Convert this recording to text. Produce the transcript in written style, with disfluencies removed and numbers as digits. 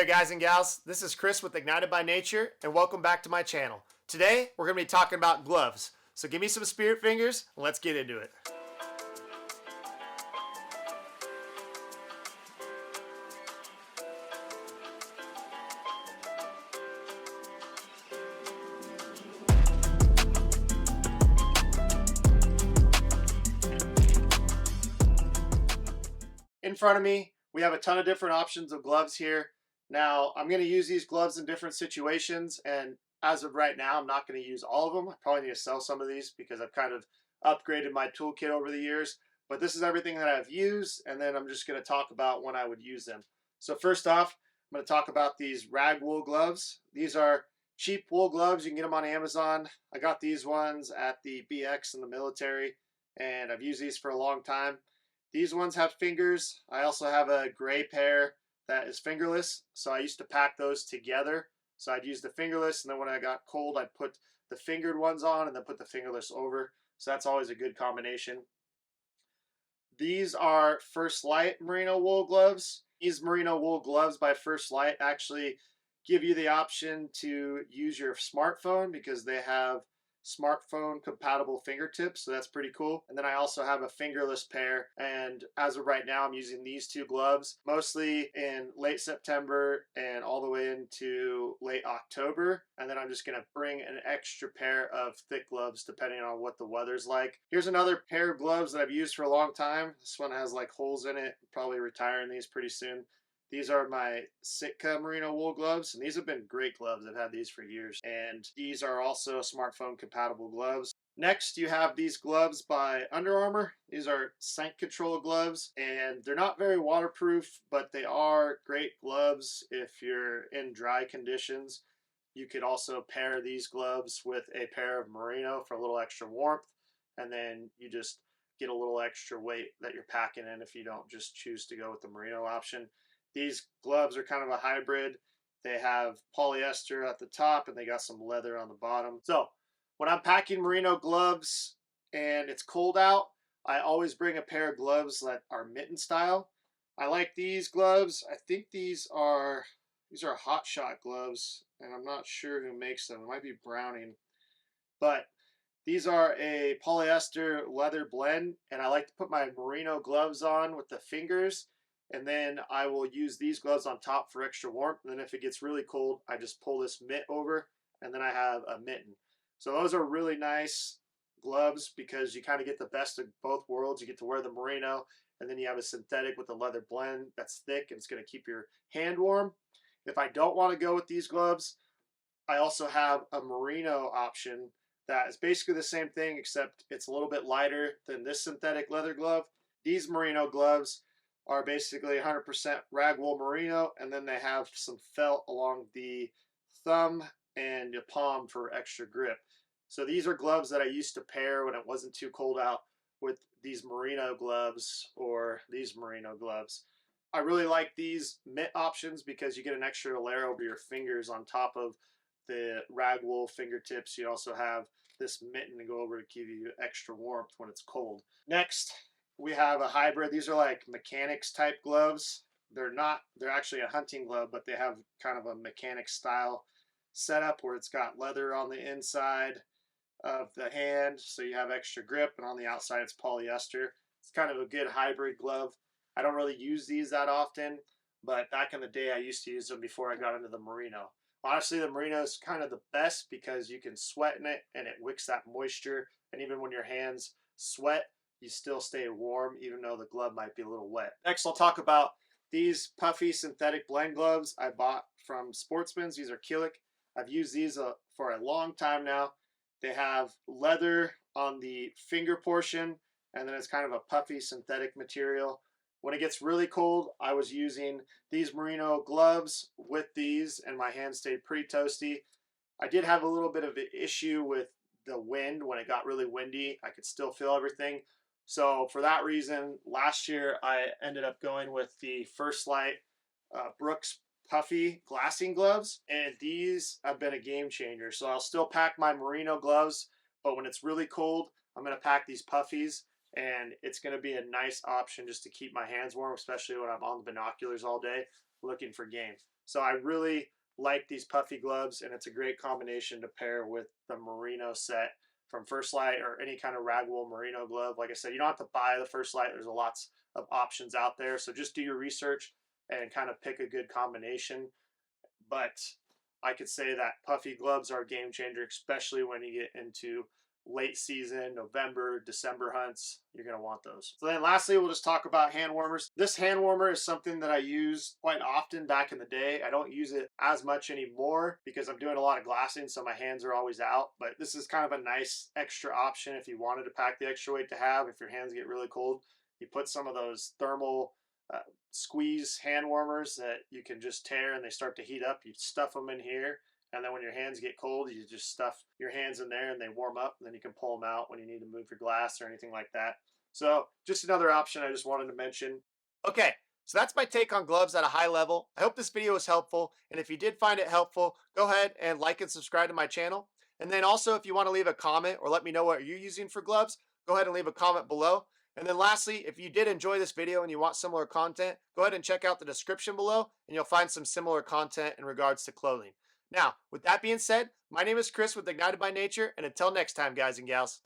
there, guys and gals. This is Chris with Ignited by Nature, and welcome back to my channel. Today, we're going to be talking about gloves. So give me some spirit fingers, and let's get into it. In front of me, we have a ton of different options of gloves here. Now, I'm going to use these gloves in different situations, and as of right now, I'm not going to use all of them. I probably need to sell some of these because I've kind of upgraded my toolkit over the years. But this is everything that I've used, and then I'm just going to talk about when I would use them. So first off, I'm going to talk about these Ragg wool gloves. These are cheap wool gloves. You can get them on Amazon. I got these ones at the BX in the military, and I've used these for a long time. These ones have fingers. I also have a gray pair that is fingerless. So I used to pack those together. So I'd use the fingerless, and then when I got cold, I'd put the fingered ones on and then put the fingerless over. So that's always a good combination. These are First Lite merino wool gloves. These merino wool gloves by First Lite actually give you the option to use your smartphone because they have smartphone compatible fingertips, so that's pretty cool. And then I also have a fingerless pair, and as of right now I'm using these two gloves mostly in late September and all the way into late October, and then I'm just going to bring an extra pair of thick gloves depending on what the weather's like. Here's another pair of gloves that I've used for a long time. This one has like holes in it. Probably retiring these pretty soon. These are my Sitka merino wool gloves, and these have been great gloves. I've had these for years, and these are also smartphone compatible gloves. Next, you have these gloves by Under Armour. These are scent control gloves, and they're not very waterproof, but they are great gloves if you're in dry conditions. You could also pair these gloves with a pair of merino for a little extra warmth, and then you just get a little extra weight that you're packing in if you don't just choose to go with the merino option. These gloves are kind of a hybrid. They have polyester at the top and they got some leather on the bottom. So when I'm packing merino gloves and it's cold out, I always bring a pair of gloves that are mitten style. I like these gloves. I think these are Hot Shot gloves, and I'm not sure who makes them. It might be Browning. But these are a polyester leather blend, and I like to put my merino gloves on with the fingers, and then I will use these gloves on top for extra warmth. And then if it gets really cold, I just pull this mitt over, and then I have a mitten. So those are really nice gloves because you kind of get the best of both worlds. You get to wear the merino, and then you have a synthetic with a leather blend that's thick, and it's going to keep your hand warm. If I don't want to go with these gloves, I also have a merino option that is basically the same thing, except it's a little bit lighter than this synthetic leather glove. These merino gloves are basically 100% rag wool merino, and then they have some felt along the thumb and the palm for extra grip. So these are gloves that I used to pair when it wasn't too cold out with these merino gloves or these merino gloves. I really like these mitt options because you get an extra layer over your fingers on top of the rag wool fingertips. You also have this mitten to go over to give you extra warmth when it's cold. Next, we have a hybrid. These are like mechanics type gloves. They're actually a hunting glove, but they have kind of a mechanic style setup where it's got leather on the inside of the hand, so you have extra grip, and on the outside it's polyester. It's kind of a good hybrid glove. I don't really use these that often, but back in the day I used to use them before I got into the merino. Honestly, the merino is kind of the best because you can sweat in it and it wicks that moisture, and even when your hands sweat, you still stay warm even though the glove might be a little wet. Next, I'll talk about these Puffy synthetic blend gloves I bought from Sportsman's. These are Killik. I've used these for a long time now. They have leather on the finger portion, and then it's kind of a puffy synthetic material. When it gets really cold, I was using these merino gloves with these, and my hands stayed pretty toasty. I did have a little bit of an issue with the wind. When it got really windy, I could still feel everything. So for that reason, last year I ended up going with the First Lite Brooks Puffy glassing gloves, and these have been a game changer. So I'll still pack my merino gloves, but when it's really cold, I'm going to pack these Puffies, and it's going to be a nice option just to keep my hands warm, especially when I'm on the binoculars all day looking for game. So I really like these puffy gloves, and it's a great combination to pair with the merino set from First Lite or any kind of ragwool merino glove. Like I said, you don't have to buy the First Lite. There's lots of options out there. So just do your research and kind of pick a good combination. But I could say that puffy gloves are a game changer, especially when you get into late season, November, December hunts. You're going to want those. So then lastly, we'll just talk about hand warmers. This hand warmer is something that I used quite often back in the day. I don't use it as much anymore because I'm doing a lot of glassing, so my hands are always out. But this is kind of a nice extra option if you wanted to pack the extra weight to have. If your hands get really cold, you put some of those thermal squeeze hand warmers that you can just tear and they start to heat up. You stuff them in here, and then when your hands get cold, you just stuff your hands in there and they warm up, and then you can pull them out when you need to move your glass or anything like that. So just another option I just wanted to mention. Okay, so that's my take on gloves at a high level. I hope this video was helpful, and if you did find it helpful, go ahead and like and subscribe to my channel. And then also, if you want to leave a comment or let me know what you're using for gloves, go ahead and leave a comment below. And then lastly, if you did enjoy this video and you want similar content, go ahead and check out the description below and you'll find some similar content in regards to clothing. Now, with that being said, my name is Chris with Ignited by Nature, and until next time, guys and gals.